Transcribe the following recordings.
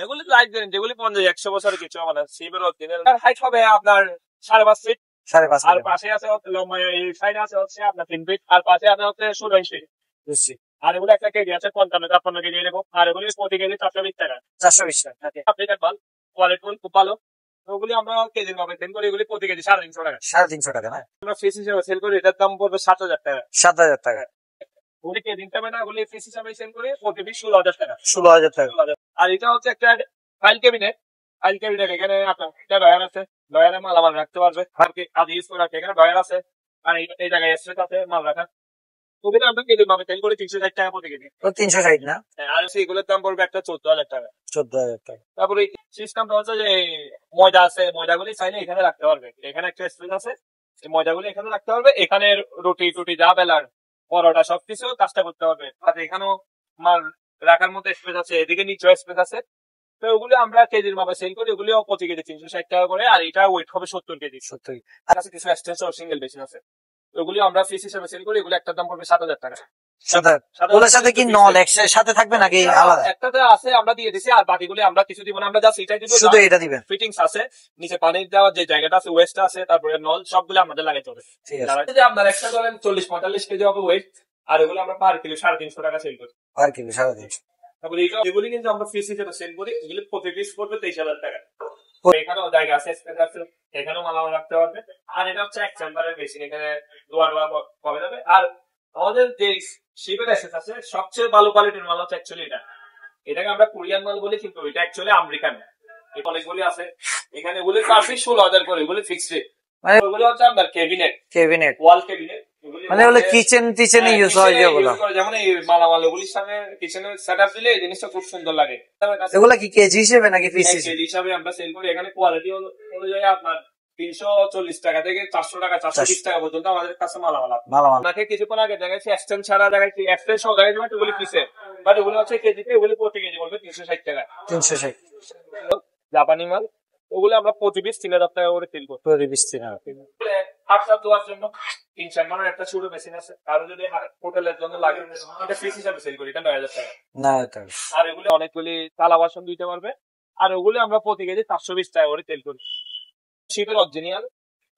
এগুলি light guarantee, যেগুলি 50-100 বছর কিছু হবে না। সিমের অরিজিনাল হাইট হবে আপনার 5.5 ফিট, 5.5 আর পাশে আছে লম্বা, এই সাইড আছে হচ্ছে আপনার 3 ফিট, আর পাশে আছে হচ্ছে 16 ইঞ্চি। বুঝছি। আর এগুলো একটা কেজি আছে 55-53 কেজি এরকম, আর এগুলি প্রতি কেজি 420 টাকা। 420 টাকা। আফ্রিকান মাল, কোয়ালিটি ফুল খুব ভালো। ওগুলি আমরা কেজির ভাবে সেল করি, এগুলি প্রতি কেজি 350 টাকা। 350 টাকা না? আমরা ফিস হিসেবে সেল করি, এটার দাম পড়বে 7,000 টাকা। 7,000 টাকা। ওগুলি কেজি হিসাবে না, ওগুলি ফিস হিসাবে সেল করি প্রতি পিস 16,000 টাকা। 16,000 টাকা। আর এটা হচ্ছে একটা ফাইল ক্যাবিনেট। ফাইল ক্যাবিনেট এখানে আপনার একটা ডয়ার আছে, ডয়ারে মাল আমার রাখতে পারবে, আর কি কাজ ইউজ করে রাখে। এখানে ডয়ার আছে, আর এই জায়গায় স্পেস আছে মাল রাখার। ওগুলো আমরা কেজি ভাবে সেল করি 360 টাকা প্রতি কেজি। 360 না? আর এগুলোর দাম পড়বে একটা 14,000 টাকা। 14,000 টাকা। তারপরে সিস্টেমটা হচ্ছে যে ময়দা আছে, ময়দাগুলি চাইলে এখানে রাখতে পারবে। এখানে একটা স্পেস আছে, ময়দাগুলি এখানে রাখতে পারবে। এখানে রুটি টুটি যা বেলার পরোটা সবকিছু কাজটা করতে পারবে। আর এখানেও মাল রাখার মতো স্পেস আছে, এদিকে নিচেও স্পেস আছে। তো ওগুলো আমরা কেজির মাপে সেল করি, ওগুলো প্রতি কেজি 360 টাকা করে। আর এটা ওয়েট হবে 70 কেজি। 70। আর আছে কিছু এক্সটেনশন সিঙ্গেল বেশি আছে, ওগুলো আমরা পিস হিসেবে সেল করি। এগুলো একটার দাম পড়বে 7,000 টাকা। 7,000। ওগুলোর সাথে কি নল একসাথে থাকবে নাকি আলাদা? একটাতে আছে আমরা দিয়ে দিছি, আর বাকিগুলি আমরা কিছু দিব না, আমরা জাস্ট এটাই দিব। শুধু এটা দিবেন? ফিটিংস আছে, নিচে পানি দেওয়ার যে জায়গাটা আছে, ওয়েস্ট আছে, তারপরে নল সবগুলো আমাদের লাগাইতে হবে। ঠিক আছে। যে আপনার একটা ধরেন 40-45 কেজি হবে ওয়েট, আর এগুলো আমরা পার কিলো 350 টাকা সেল করি। আর কি 350? তারপরে এগুলি কিন্তু আমরা পিস হিসেবে সেল করি, এগুলি প্রতি পিস পড়বে 23,000 টাকা। এখানেও জায়গা আছে, স্পেস আছে, এখানেও মালামাল রাখতে পারবে। আর এটা হচ্ছে এক চেম্বারের মেশিন, এখানে দোয়া কমে যাবে। আর আমাদের যে শিপের অ্যাসেস আছে, সবচেয়ে ভালো কোয়ালিটির মাল হচ্ছে অ্যাকচুয়ালি এটা। এটাকে আমরা কোরিয়ান মাল বলি, কিন্তু এটা অ্যাকচুয়ালি আমেরিকান। অনেকগুলি আছে এখানে, এগুলি পার পিস 16,000 করে, এগুলি ফিক্সড রেট। ওগুলো হচ্ছে আপনার ক্যাবিনেট, ওয়াল ক্যাবিনেট, মানে হলো কিচেনে ইউজ হয় যেগুলো। যেমন এই মালামাল এগুলির সামনে কিচেনে সেটআপ দিলে এই জিনিসটা খুব সুন্দর লাগে। এগুলা কি কেজি হিসেবে নাকি পিস হিসাবে আমরা সেল করি। এখানে কোয়ালিটি অনুযায়ী আপনার 340 টাকা থেকে 400 টাকা, 420 টাকা পর্যন্ত আমাদের কাছে মালামাল। আপনাকে কিছুক্ষণ আগে দেখাচ্ছি এক্সটেন্ড ছাড়া, দেখাচ্ছি এক্সটেন্ড সহ দেখাচ্ছি, বাট ওগুলি পিসে, বাট ওগুলো হচ্ছে কেজিতে, ওগুলি প্রতি কেজি বলবে 360 টাকা। 360 জাপানি মাল, ওগুলো আমরা প্রতি পিস 3,000 টাকা করে সেল করি। প্রতি পিস 3,000। হাফ দেওয়ার জন্য 3-4 মানের একটা ছোট মেশিন আছে, কারো যদি হোটেলের জন্য লাগে, এটা পিস হিসাবে সেল করি, এটা 9,000 টাকা। 9,000 টাকা। আর এগুলো অনেকগুলি থালা বাসন দিতে পারবে, আর ওগুলো আমরা প্রতি কেজি 420 টাকা করে সেল করি। শিপের অরিজিনাল,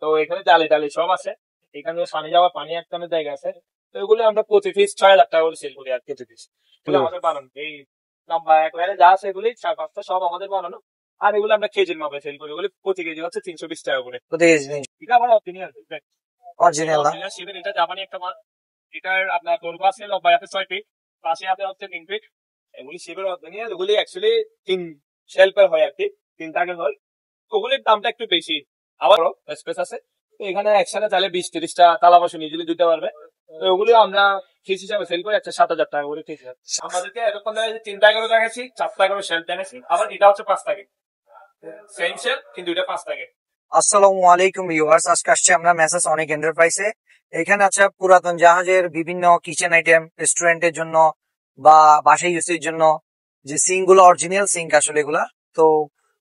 তো এখানে জালি টালি সব আছে, এখানে পানি যাওয়া, পানি আটকানোর জায়গা আছে। তো এগুলো আমরা প্রতি পিস 6,000 টাকা করে সেল করি। আর প্রতি পিস এগুলো আমাদের বানানো, এই লম্বা একবারে যা আছে এগুলি 4-5টা সব আমাদের বানানো। আর এগুলো আমরা কেজির মাপে সেল করি, এগুলো প্রতি কেজি হচ্ছে 320 টাকা করে প্রতি কেজি। এটা আমার অরিজিনাল না? শিপের, এটা জাপানি একটা মাল। এটার আপনার দৈর্ঘ্য আছে, লম্বা আছে 6 ফিট, পাশে আছে হচ্ছে 3 ফিট। এগুলি শিপের অরিজিনাল, এগুলি অ্যাকচুয়ালি 3 শেলফের হয় আর কি, 3 টাকার হয়। ওগুলির দামটা একটু বেশি, আবার স্পেস আছে। তো এখানে একসাথে চাইলে 20-30টা তালা বাসন ইজিলি দিতে পারবে। তো ওগুলো আমরা ফিস হিসাবে সেল করি, একটা 7,000 টাকা করে ফিস। আমাদেরকে এরকম 3 টাকা করে দেখাচ্ছি, 4 টাকা করে শেল দেখাচ্ছি, আবার এটা হচ্ছে 5 টাকা সেম শেল, কিন্তু এটা 5 টাকা। আসসালামু আলাইকুম ভিউয়ার্স, আজকে আসছি আমরা মেসার্স অনেক এন্টারপ্রাইজে। এখানে আছে পুরাতন জাহাজের বিভিন্ন কিচেন আইটেম, রেস্টুরেন্টের জন্য বা বাসায় ইউজের জন্য যে সিঙ্ক গুলো, অরিজিনাল সিঙ্ক আসলে এগুলা। তো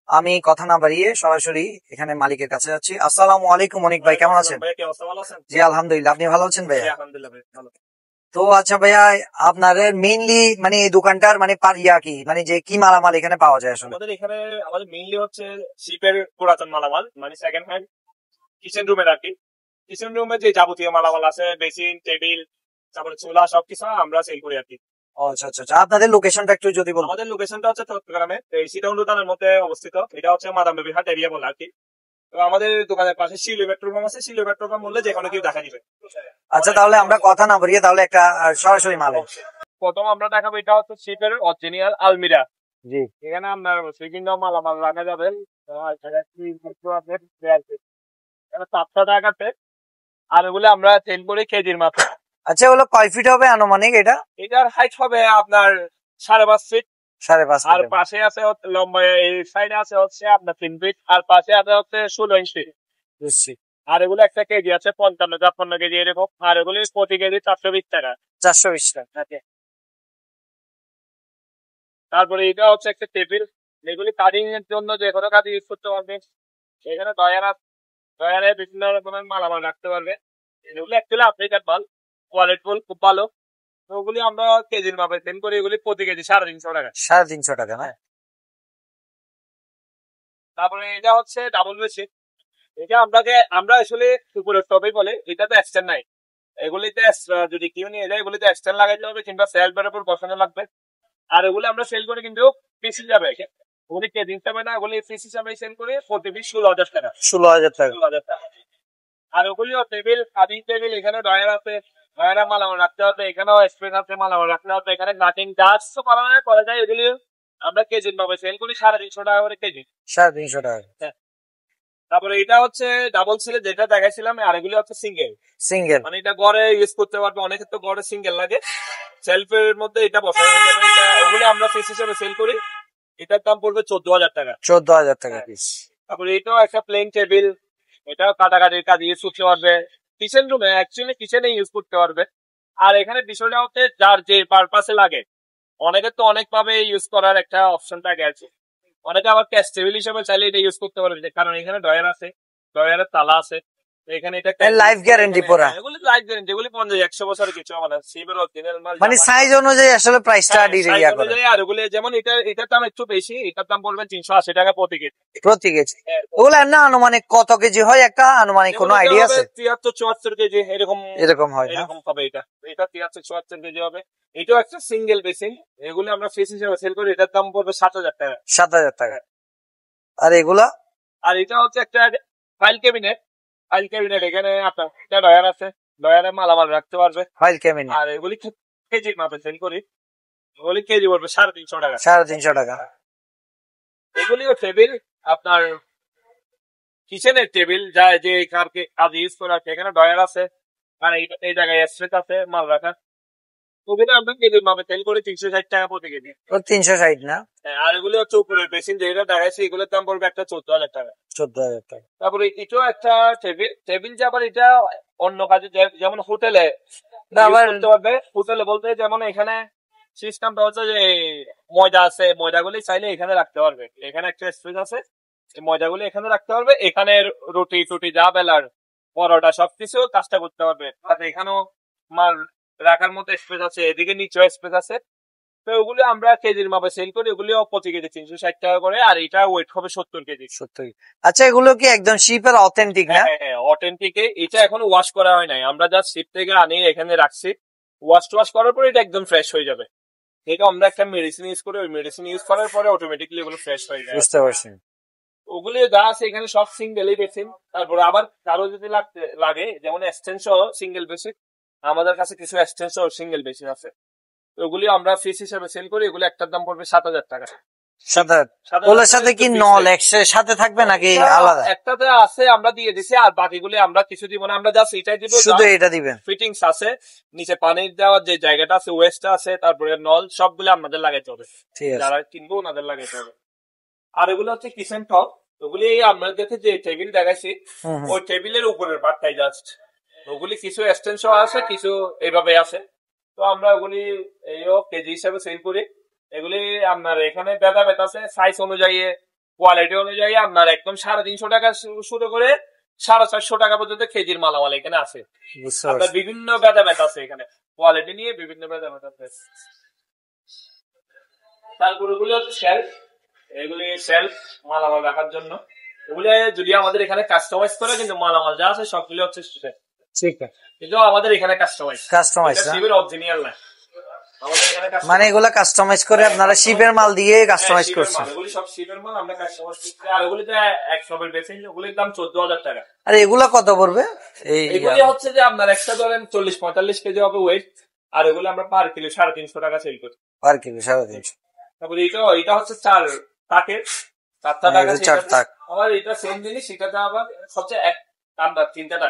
আমি কথা না বাড়িয়ে সরাসরি এখানে মালিকের কাছে যাচ্ছি। আসসালামু আলাইকুম অনিক ভাই, কেমন আছেন? জি আলহামদুলিল্লাহ, আপনি ভালো আছেন ভাইয়া? আলহামদুলিল্লাহ ভালো। তো আচ্ছা ভাইয়া, আপনার মেইনলি মানে এই দোকানটার মানে কি মানে যে কি মালামাল এখানে পাওয়া যায় আসলে? আমাদের মেইনলি হচ্ছে শিপের পুরাতন মালামাল, মানে সেকেন্ড হ্যান্ড কিচেন রুমের আর কি। কিচেন রুমের যে যাবতীয় মালামাল আছে, বেসিন, টেবিল, তারপরে চুলা, সবকিছু আমরা সেল করি আর কি। আচ্ছা আচ্ছা, আপনাদের লোকেশনটা একটু যদি বলুন। আমাদের লোকেশনটা হচ্ছে চট্টগ্রামে, এই সিটাউন রোডের মধ্যে অবস্থিত। এটা হচ্ছে মাদাম বেবি হাট এরিয়া বলে আর কি। তো আমাদের দোকানের পাশে শিলু পেট্রোল পাম্প আছে, শিলু পেট্রোল পাম্প বললে যেখানে কেউ দেখা দিবে। আচ্ছা, তাহলে আমরা কথা না বাড়িয়ে তাহলে একটা সরাসরি মাল। প্রথম আমরা দেখাবো, এটা হচ্ছে শিপের অরিজিনাল আলমিরা। জি, এখানে আপনার বিভিন্ন মালামাল রাখা যাবে। 700 টাকা পেট, আর ওগুলো আমরা সেল করি কেজির মাত্র। আচ্ছা, ওগুলো কয় ফিট হবে আনুমানিক? এটার হাইট হবে আপনার 5.5 ফিট, 5.5 আর পাশে আছে লম্বা, এই সাইডে আছে হচ্ছে আপনার 3 ফিট, আর পাশে আছে হচ্ছে 16 ইঞ্চি। বুঝছি। আর এগুলো একটা কেজি আছে 55-53 কেজি এরকম, আর এগুলি প্রতি কেজি 420 টাকা। 420 টাকা। তারপরে এটা হচ্ছে একটা টেবিল, এগুলি কাটিং এর জন্য যে কোনো কাজে ইউজ করতে পারবে। এখানে ডয়ারে বিভিন্ন রকমের মালামাল রাখতে পারবে। এগুলো অ্যাকচুয়ালি আফ্রিকান মাল, কোয়ালিটি ফুল খুব ভালো। ওগুলি আমরা কেজির মাপে সেল করি, এগুলি প্রতি কেজি 350 টাকা। 350 টাকা না? তারপরে এটা হচ্ছে ডাবল বেসিন। এটা আমরা আসলে উপরের টপে বলে, এটা তো এক্সটেন্ড নাই। এগুলিতে যদি কেউ নিয়ে যায় এগুলিতে এক্সটেন্ড লাগাইতে হবে কিংবা সেলফের উপর বসানো লাগবে। আর এগুলো আমরা সেল করে কিন্তু পিস হিসাবে, ওগুলি কেজি হিসাবে না, ওগুলি পিস হিসাবে সেল করে প্রতি পিস 16,000 টাকা। 16,000 টাকা। 16,000 টাকা। আর ওগুলিও টেবিল, কাটিং টেবিল, এখানে ড্রয়ার আছে, ড্রয়ারে মালামাল রাখতে হবে, এখানেও স্পেস আছে মালামাল রাখতে হবে, এখানে কাটিং টাচ তো করা যায়। এগুলি আমরা কেজি ভাবে সেল করি 350 টাকা করে কেজি। 350 টাকা। তারপরে এটা হচ্ছে ডাবল সেলে যেটা দেখাইছিলাম, আর এগুলি হচ্ছে সিঙ্গেল। সিঙ্গেল মানে এটা ঘরে ইউজ করতে পারবে, অনেকের তো ঘরে সিঙ্গেল লাগে, সেলফের মধ্যে এটা বসানো যাবে। এগুলো আমরা পিস হিসেবে সেল করি, এটার দাম পড়বে 14,000 টাকা। 14,000 টাকা পিস। তারপরে এটাও একটা প্লেন টেবিল, এটাও কাটাকাটির কাজ ইউজ করতে পারবে, কিচেন রুমে অ্যাকচুয়ালি কিচেনে ইউজ করতে পারবে। আর এখানে বিষয়টা হচ্ছে যার যে পারপাসে লাগে, অনেকের তো অনেক ভাবে ইউজ করার একটা অপশন থাকে আছে। অনেকে আবার ক্যাশ টেবিল হিসেবে চাইলে এটা ইউজ করতে পারবে, কারণ এখানে ড্রয়ার আছে, ড্রয়ারের তালা আছে, এখানে এটা লাইফ গ্যারান্টি পুরা। এগুলি লাইফ গ্যারান্টি, এগুলি 50-100 বছরের কিছু মানে সিবের অরিজিনাল মাল। মানে সাইজ অনুযায়ী আসলে প্রাইসটা ডিরিয়া করে। আর ওগুলি যেমন এটার দাম একটু বেশি, এটার দাম বলবেন 380 টাকা প্রতি কেজি। প্রতি কেজি। ওগুলা না আনুমানিক কত কেজি হয় একটা আনুমানিক কোনো আইডিয়া আছে? 73-74 কেজি এরকম হয় না? এরকম হবে। এটা 73-74 কেজি হবে। এটাও একটা সিঙ্গেল বেসিন, এগুলি আমরা ফিস হিসেবে সেল করি, এটার দাম পড়বে 7,000 টাকা। 7,000 টাকা। আর এগুলা? আর এটা হচ্ছে একটা ফাইল ক্যাবিনেট। ফাইল ক্যাবিনেট, এখানে আপনার একটা ড্রয়ার আছে, ড্রয়ারে মালামাল রাখতে পারবে। File cabinet. আর এগুলি কেজির মাপে সেল করি, এগুলি কেজি পড়বে 350 টাকা। 350 টাকা। এগুলিও টেবিল, আপনার কিচেনের টেবিল, যা যে কাজ ইউজ করা, এখানে ড্রয়ার আছে, আর এই জায়গায় স্পেস আছে মাল রাখার। ওগুলো আমরা কেজির মাপে সেল করি 360 টাকা প্রতি কেজি। 360 না? আর এগুলি হচ্ছে উপরের বেসিন, যেটা দেখাইছে এগুলোর দাম পড়বে একটা 14,000 টাকা। 14,000 টাকা। তারপরে এটাও একটা টেবিল যে আবার এটা অন্য কাজে, যেমন হোটেলে করতে পারবে। হোটেলে বলতে যেমন এখানে সিস্টেমটা হচ্ছে যে ময়দা আছে, ময়দাগুলি চাইলে এখানে রাখতে পারবে, এখানে একটা স্পেস আছে, ময়দাগুলি এখানে রাখতে পারবে, এখানে রুটি টুটি যা বেলার পরোটা সবকিছু কাজটা করতে পারবে। আর এখানেও মাল রাখার মতো স্পেস আছে, এদিকে নিচেও স্পেস আছে। তো ওগুলো আমরা কেজির মাপে সেল করি, ওগুলিও প্রতি কেজি 360 টাকা করে, আর এটা ওয়েট হবে 70 কেজি। 70। আচ্ছা, এগুলো কি একদম শিপের অথেন্টিক না? হ্যাঁ, অথেন্টিক। এটা এখন ওয়াশ করা হয় নাই, আমরা জাস্ট শিপ থেকে আনি এখানে রাখছি, ওয়াশ করার পরে এটা একদম ফ্রেশ হয়ে যাবে। এটা আমরা একটা মেডিসিন ইউজ করি, ওই মেডিসিন ইউজ করার পরে অটোমেটিক্যালি ওগুলো ফ্রেশ হয়ে যায়। বুঝতে পারছি। ওগুলি যা আছে এখানে সব সিঙ্গেলই বেসিন। তারপরে আবার কারো যদি লাগে, যেমন এক্সটেনশন সিঙ্গেল বেসিন, আমাদের কাছে কিছু এক্সটেনশন সিঙ্গেল বেসিন আছে, ওগুলি আমরা ফিস হিসেবে সেল করি, এগুলো একটার দাম পড়বে 7,000 টাকা। 7,000। ওগুলোর সাথে কি নল সাথে থাকবে নাকি আলাদা? একটাতে আছে আমরা দিয়ে দিছি, আর বাকিগুলি আমরা কিছু দিব না, আমরা জাস্ট এটাই দিব, শুধু এটা দিবেন। ফিটিংস আছে, নিচে পানির দেওয়ার যে জায়গাটা আছে, ওয়েস্টটা আছে, তারপরে নল সবগুলো আমাদের লাগাইতে হবে, যারা কিনবো ওনাদের লাগাইতে হবে। আর এগুলো হচ্ছে কিচেন টপ, ওগুলি আমাদেরকে যে টেবিল দেখাইছি ওই টেবিলের উপরের পার্টটাই জাস্ট, ওগুলি কিছু এক্সটেনশন আছে, কিছু এইভাবে আছে। তো আমরা ওগুলি এইও কেজি হিসাবে সেল করি। এগুলি আপনার এখানে ভেদাভেদ আছে সাইজ অনুযায়ী, কোয়ালিটি অনুযায়ী, আপনার একদম 350 টাকা শুরু করে 450 টাকা পর্যন্ত কেজির মালামাল এখানে আছে। আপনার বিভিন্ন ভেদাভেদ আছে, এখানে কোয়ালিটি নিয়ে বিভিন্ন ভেদাভেদ আছে। তারপর এগুলি হচ্ছে শেলফ, এগুলি শেলফ মালামাল রাখার জন্য। এগুলি যদি আমাদের এখানে কাস্টমাইজ করে, কিন্তু মালামাল যা আছে সবগুলি হচ্ছে ঠিক আছে, কিন্তু আমাদের এখানে কাস্টমাইজ শিপের অরিজিনাল না, মানে এগুলা কাস্টমাইজ করে আপনারা শিপের মাল দিয়ে কাস্টমাইজ করছেন? এগুলি সব শিপের মাল আমরা কাস্টমাইজ করছি। আর ওগুলিতে 100 বেসিন, ওগুলির দাম 14,000 টাকা। আর এগুলা কত পড়বে? এগুলি হচ্ছে যে আপনার একটা ধরেন 40-45 কেজি হবে ওয়েট, আর এগুলো আমরা পার কিলো 350 টাকা সেল করি। Per kilo 350। তারপরে এটা হচ্ছে 4 টাকের 4 টাকা। আবার এটা সেম জিনিস, সেটাতে আবার হচ্ছে এক টাকা 3 টাকা।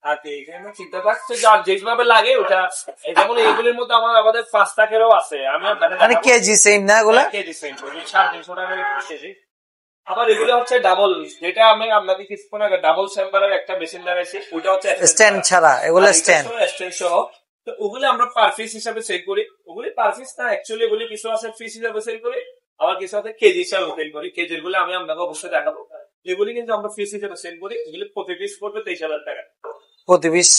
আর এখানে 3 টাকা যার যেভাবে লাগে ওটা, যেমন এইগুলির মধ্যে আমাদের 5 টাকারও আছে। আমি মানে কেজি সেম না এগুলা? কেজি সেম 350 টাকা কেজি। আবার এগুলো হচ্ছে ডাবল, যেটা আমি আপনাদের কিছুক্ষণ আগে ডাবল চেম্বারের একটা মেশিন লাগাইছি, ওটা হচ্ছে স্ট্যান্ড ছাড়া, এগুলো স্ট্যান্ড সহ। তো ওগুলো আমরা পার পিস হিসাবে সেল করি। ওগুলি পার পিস না, অ্যাকচুয়ালি ওগুলি কিছু আছে পিস হিসাবে সেল করি, আবার কিছু আছে কেজি হিসাবে সেল করি। কেজির গুলো আমি আপনাকে অবশ্যই দেখাবো। এগুলি কিন্তু আমরা পিস হিসাবে সেল করি, এগুলি প্রতি পিস পড়বে 23,000 টাকা প্রতি পিস।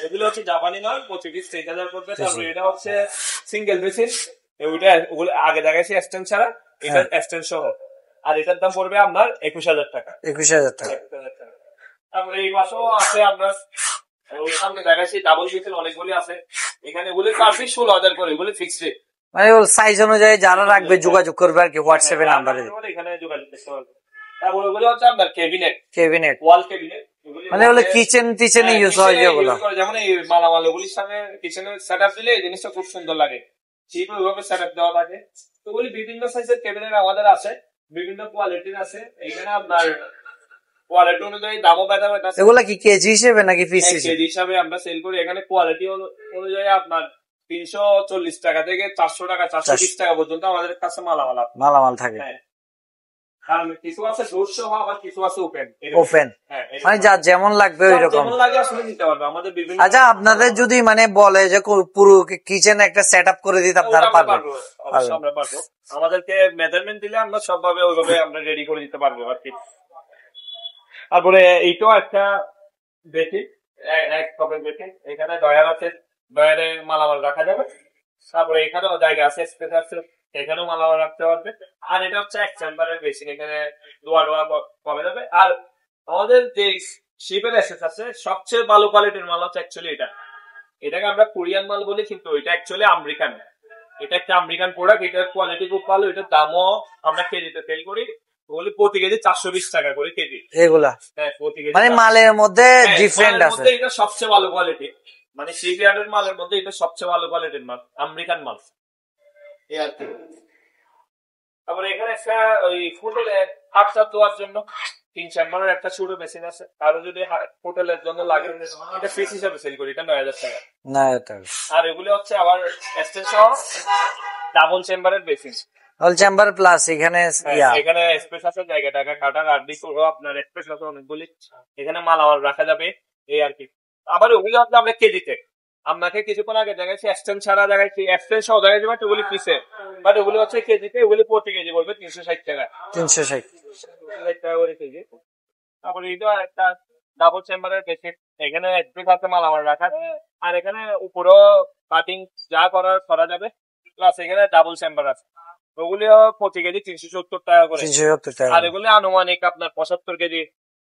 এগুলো হচ্ছে জাপানি নয়, প্রতি পিস 23,000 পড়বে। তারপরে এটা হচ্ছে সিঙ্গেল বেসিন, ওইটা ওগুলো আগে দেখাইছি এক্সটেন্ড ছাড়া, এটা এক্সটেন্ড সহ। আর এটার দাম পড়বে আপনার 21,000 টাকা। 21,000 টাকা। 21,000 টাকা। তারপরে এই পাশেও আছে আপনার, ওই সামনে দেখাচ্ছি ডাবল পিসের অনেকগুলি আছে। এখানে এগুলি পার পিস 16,000 করে, এগুলি ফিক্সড রেট। মানে ওর সাইজ অনুযায়ী যারা রাখবে যোগাযোগ করবে আর কি হোয়াটসঅ্যাপে নাম্বারে। এখানে যোগাযোগ করতে পারবে। তারপরে ওগুলো হচ্ছে আপনার ক্যাবিনেট, ওয়াল ক্যাবিনেট, মানে ওগুলো কিচেনে ইউজ হয় যেগুলো। যেমন এই মালামাল ওগুলির সামনে কিচেনে সেটআপ দিলে এই জিনিসটা খুব সুন্দর লাগে, ঠিক ওইভাবে সেটআপ দেওয়া থাকে। তো ওগুলি বিভিন্ন সাইজের ক্যাবিনেট আমাদের আছে, বিভিন্ন কোয়ালিটির আছে। এখানে আপনার কোয়ালিটি অনুযায়ী দামও বেঁধে আছে। এগুলা কি কেজি হিসেবে নাকি পিস হিসেবে? কেজি হিসাবে আমরা সেল করি। এখানে কোয়ালিটি অনুযায়ী আপনার 340 টাকা থেকে 400 টাকা 420 টাকা পর্যন্ত আমাদের কাছে মালামাল থাকে। কারণ কিছু আছে ডোর সহ, আবার কিছু আছে ওপেন। মানে যার যেমন লাগবে ওই রকম আসলে নিতে পারবে আমাদের বিভিন্ন। আচ্ছা, আপনাদের যদি মানে বলে যে পুরো কিচেন একটা সেট আপ করে দিতে, আপনারা পারবেন? অবশ্যই আমরা পারবো। আমাদেরকে মেজারমেন্ট দিলে আমরা সবভাবে ওইভাবে আমরা রেডি করে দিতে পারবো আর কি। তারপরে এইটাও একটা বেশি এক কপের বেশি। এখানে ডয়ার আছে, ডয়ারে মালামাল রাখা যাবে। তারপরে এখানেও জায়গা আছে, স্পেস আছে, এখানেও মালামাল রাখতে পারবে। আর এটা হচ্ছে এক চেম্বারের বেশি, এখানে দোয়া কমে যাবে। আর আমাদের যে শিপের এসেস আছে সবচেয়ে ভালো কোয়ালিটির মাল হচ্ছে অ্যাকচুয়ালি এটাকে আমরা কোরিয়ান মাল বলি, কিন্তু এটা অ্যাকচুয়ালি আমেরিকান। এটা একটা আমেরিকান প্রোডাক্ট, এটার কোয়ালিটি খুব ভালো। এটার দামও আমরা কেজিতে সেল করি, ওগুলি প্রতি কেজি 420 টাকা করে কেজি। এগুলা প্রতি কেজি মানে মালের মধ্যে ডিফারেন্ট আছে। এটা সবচেয়ে ভালো কোয়ালিটি, মানে শিপইয়ার্ডের মালের মধ্যে এটা সবচেয়ে ভালো কোয়ালিটির মাল, আমেরিকান মাল। তারপরে এখানে একটা ওই হোটেলে হাত দেওয়ার জন্য 3 চেম্বারের একটা ছোট মেশিন আছে। আরো যদি হোটেলের জন্য লাগে এটা ফিক্স হিসাবে সেল করি, এটা 9,000 টাকা। 9,000 টাকা। আর এগুলো হচ্ছে আবার এক্সটেনশন ডাবল চেম্বারের বেসিন, অল চেম্বার প্লাস এখানে এখানে স্পেস আছে, জায়গা টাকা কাটার আর দিকও আপনার স্পেস আছে অনেকগুলি। এখানে মালামাল রাখা যাবে এই আর কি। আবার ওগুলো হচ্ছে আমরা কেজিতে, আপনাকে কিছুক্ষণ আগে দেখাচ্ছি এক্সটেন্ড ছাড়া দেখাচ্ছি, এক্সটেন্ড সহ দেখাচ্ছি, বাট ওগুলি পিসে, বাট ওগুলো হচ্ছে কেজিতে। ওগুলি প্রতি কেজি বলবে 360 টাকা। 360 টাকা করে কেজি। তারপরে এটা একটা ডাবল চেম্বারের বেসিন, এখানে স্পেস আছে মালামাল রাখার। আর এখানে উপরেও কাটিং যা করা যাবে, প্লাস এখানে ডাবল চেম্বার আছে। ওগুলিও প্রতি কেজি 370 টাকা করে। 370 টাকা। আর এগুলি আনুমানিক আপনার 75 কেজি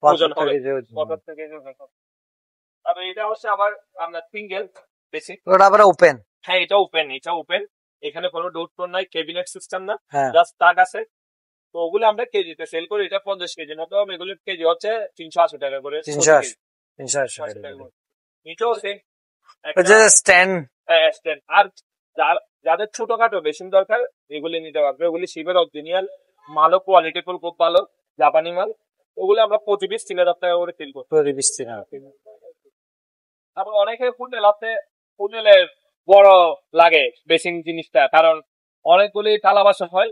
ওজন হবে, 75 কেজি ওজন হবে। তবে এটা হচ্ছে আবার আপনার সিঙ্গেল বেশি, ওটা আবার ওপেন। হ্যাঁ এটা ওপেন। এখানে কোনো ডোর টোর নাই, ক্যাবিনেট সিস্টেম না, হ্যাঁ জাস্ট তাক আছে। তো ওগুলো আমরা কেজিতে সেল করি। এটা 50 কেজি মতো, এগুলোর কেজি হচ্ছে 380 টাকা করে। 380 টাকা করে। এটাও সেম স্ট্যান্ড। আর যাদের ছোটখাটো মেশিন দরকার এগুলি নিতে পারবে। ওগুলি শিপের অরিজিনাল মালও কোয়ালিটি খুব ভালো, জাপানি মাল। ওগুলো আমরা প্রতি পিস 3,000 টাকা করে সেল করি। প্রতি পিস 3,000। তারপর অনেকে হোটেল আছে, হোটেলে বড় লাগে বেসিন জিনিসটা, কারণ অনেকগুলি থালা বাসন হয়,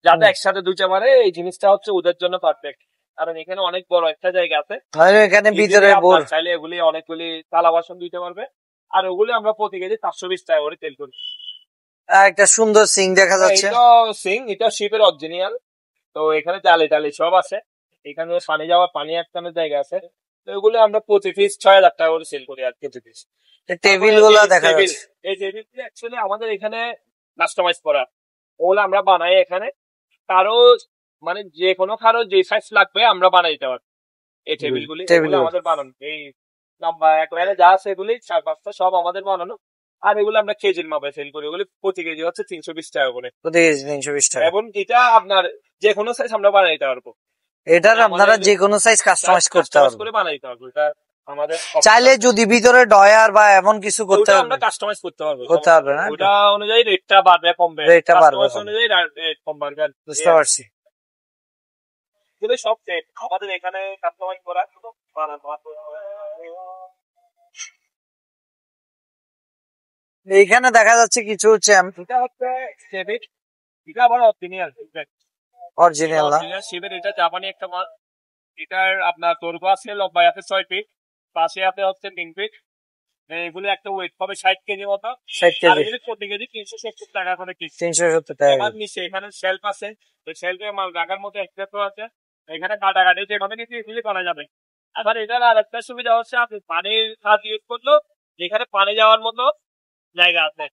যাতে একসাথে দুইটা মারে এই জিনিসটা হচ্ছে ওদের জন্য পারফেক্ট। কারণ এখানে অনেক বড় একটা জায়গা আছে, এখানে ভিতরে চাইলে এগুলি অনেকগুলি থালা বাসন দিতে পারবে। আর ওগুলি আমরা প্রতি কেজি 420 টাকা করে সেল করি। একটা সুন্দর সিং দেখা যাচ্ছে, এটা শিপের অরিজিনাল। তো এখানে টালি সব আছে, এখানে পানি আটকানোর জায়গা আছে। তো এগুলো আমরা প্রতি পিস 6,000 টাকা করে সেল করি আর প্রতি পিস। টেবিল গুলো দেখা যাচ্ছে, এই টেবিল অ্যাকচুয়ালি আমাদের এখানে কাস্টমাইজ করা, ওগুলো আমরা বানাই এখানে। কারো মানে যে কোনো কারো যে সাইজ লাগবে আমরা বানাই দিতে পারবো। এই টেবিলগুলি আমাদের বানানো, এই নাম্বার এক লাইনে যা আছে এগুলি 4-5টা সব আমাদের বানানো। আর এগুলো আমরা কেজির মাপে সেল করি, ওগুলি প্রতি কেজি হচ্ছে 320 টাকা করে। প্রতি কেজি 320 টাকা। এবং এটা আপনার যে কোনো সাইজ আমরা বানাই দিতে পারবো। এটার আপনারা যে কোনো সাইজ কাস্টমাইজ করতে পারবেন, করে বানাই দিতে পারবো। এটা আমাদের চাইলে যদি ভিতরে ডয়ার বা এমন কিছু করতে পারবে, আমরা কাস্টমাইজ করতে পারবো। না ওটা অনুযায়ী রেটটা বাড়বে কমবে, অনুযায়ী রেট কম বাড়বে। বুঝতে পারছি। কিন্তু সব সেট আমাদের এখানে কাস্টমাইজ করা শুধু বানানো। এইখানে দেখা যাচ্ছে কিছু এটা হচ্ছে টেবিল, এটা আবার অরিজিনাল না, শিবের। এটা জাপানি একটা মাল। এটার আপনার দৈর্ঘ্য আছে লম্বায় আছে 6 ফিট, পাশে আছে হচ্ছে 3 ফিট। এগুলো একটা ওয়েট পাবে 60 কেজি মতো। 60 কেজি প্রতি কেজি 370 টাকা করে কেজি। 370 টাকা। এবার নিচে এখানে শেলফ আছে, ওই শেলফে মাল রাখার মতো একটা তো আছে। এখানে কাটাকাটি যেভাবে নিচে ইজিলি করা যাবে। আবার এটার আর একটা সুবিধা হচ্ছে আপনি পানির হাত ইউজ করলো, যেখানে পানি যাওয়ার মতো জায়গা আছে,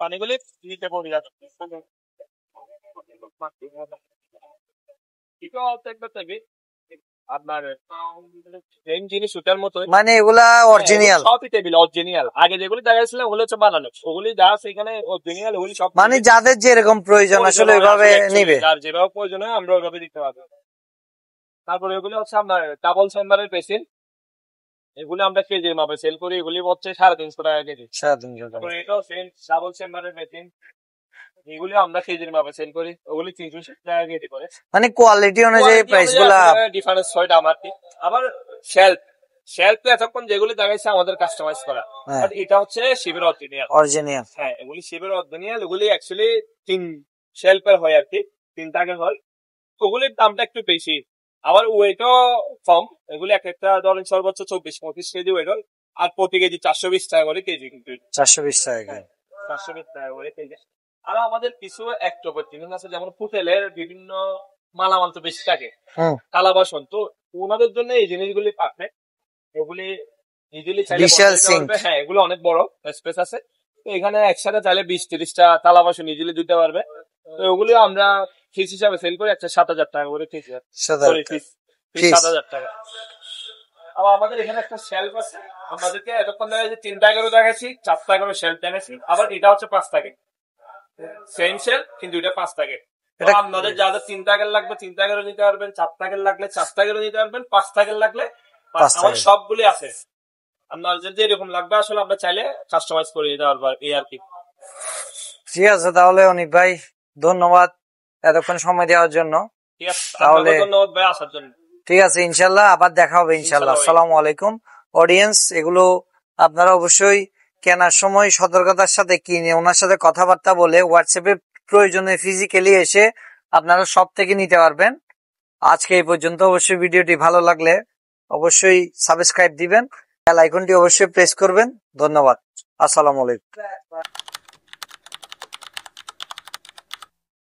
পানিগুলি নিচে পড়ে যাচ্ছে। এটা হচ্ছে একটা টাইপের আপনার সেম জিনিস ওটার মতো মানে এগুলা অরিজিনাল, সবই টেবিল অরিজিনাল। আগে যেগুলি দেখা যাচ্ছিল ওগুলো হচ্ছে বানানো, ওগুলি যা সেখানে অরিজিনাল ওগুলি সব মানে যাদের যেরকম প্রয়োজন আসলে ওইভাবে নিবে। যার যেভাবে প্রয়োজন হয় আমরা ওইভাবে দিতে পারবো। তারপরে এগুলি হচ্ছে আপনার ডাবল চেম্বারের পেশেন্ট, এগুলো আমরা কেজির মাপে সেল করি, এগুলি হচ্ছে 350 টাকা কেজি। তারপরে এটাও সেম ডাবল চেম্বারের পেশেন্ট, এগুলি আমরা কেজির মাপে সেল করি, ওগুলি 360 টাকা কেজি করে। মানে কোয়ালিটি অনুযায়ী প্রাইস গুলা ডিফারেন্স হয় আমার কি। আবার শেলফ শেলফ তো এতক্ষণ যেগুলি দেখাইছে আমাদের কাস্টমাইজ করা, হ্যাঁ। বাট এটা হচ্ছে শিবের অরিজিনাল। অরিজিনাল, হ্যাঁ এগুলি শিবের অরিজিনাল, এগুলি অ্যাকচুয়ালি 3 শেলফের হয় আর কি, 3 টাকার হয়, ওগুলির দামটা একটু বেশি। আবার ওয়েটও কম, এগুলি এক একটা ধরেন সর্বোচ্চ 24-25 কেজি ওয়েট হয়, আর প্রতি কেজি 420 টাকা করে কেজি, কিন্তু 420 টাকা। 420 টাকা করে কেজি। আর আমাদের কিছু একটপর জিনিস আছে, যেমন হোটেলের বিভিন্ন মালামাল তো বেশি থাকে, থালা বাসন, তো ওনাদের জন্য এই জিনিসগুলি পারফেক্ট। এগুলি ইজিলি চাইলে বিশাল বসাতে সিঙ্ক। পারবে। হ্যাঁ এগুলো অনেক বড় স্পেস আছে, তো এখানে একসাথে চাইলে 20-30টা থালা বাসন ইজিলি দিতে পারবে। তো ওগুলি আমরা ফিস হিসাবে সেল করি, একটা 7,000 টাকা করে ফিস, 7,000 টাকা। আবার আমাদের এখানে একটা শেলফ আছে, আমাদেরকে এতক্ষণ দেখা যাচ্ছে 3 টাকা করে দেখাচ্ছি, 4 টাকা করে শেলফ দেখাচ্ছি, আবার এটা হচ্ছে 5 টাকা, সেম শেলফ কিন্তু এটা 5 টাকা। এটা আপনাদের যাদের 3 টাকার লাগবে 3 টাকারও নিতে পারবেন, 4 টাকার লাগলে 4 টাকারও নিতে পারবেন, 5 টাকার লাগলে 5 আমার টাকার। সবগুলি আছে। আপনাদের যেরকম লাগবে আসলে আমরা চাইলে কাস্টমাইজ করে দিতে পারবো, এই আর কি। ঠিক আছে, তাহলে অনিক ভাই ধন্যবাদ এতক্ষণ সময় দেওয়ার জন্য। ঠিক আছে, তাহলে আপনাকে ধন্যবাদ ভাই আসার জন্য। ঠিক আছে, ইনশাল্লাহ আবার দেখা হবে ইনশাল্লাহ। ইনশাল্লাহ। আসসালামু আলাইকুম অডিয়েন্স, এগুলো আপনারা অবশ্যই কেনার সময় সতর্কতার সাথে কিনে ওনার সাথে কথাবার্তা বলে হোয়াটসঅ্যাপে প্রয়োজনে ফিজিক্যালি এসে আপনারা সব থেকে নিতে পারবেন। আজকে এই পর্যন্ত। অবশ্যই ভিডিওটি ভালো লাগলে অবশ্যই সাবস্ক্রাইব দিবেন, বেল আইকনটি অবশ্যই প্রেস করবেন। ধন্যবাদ, আসসালামু আলাইকুম।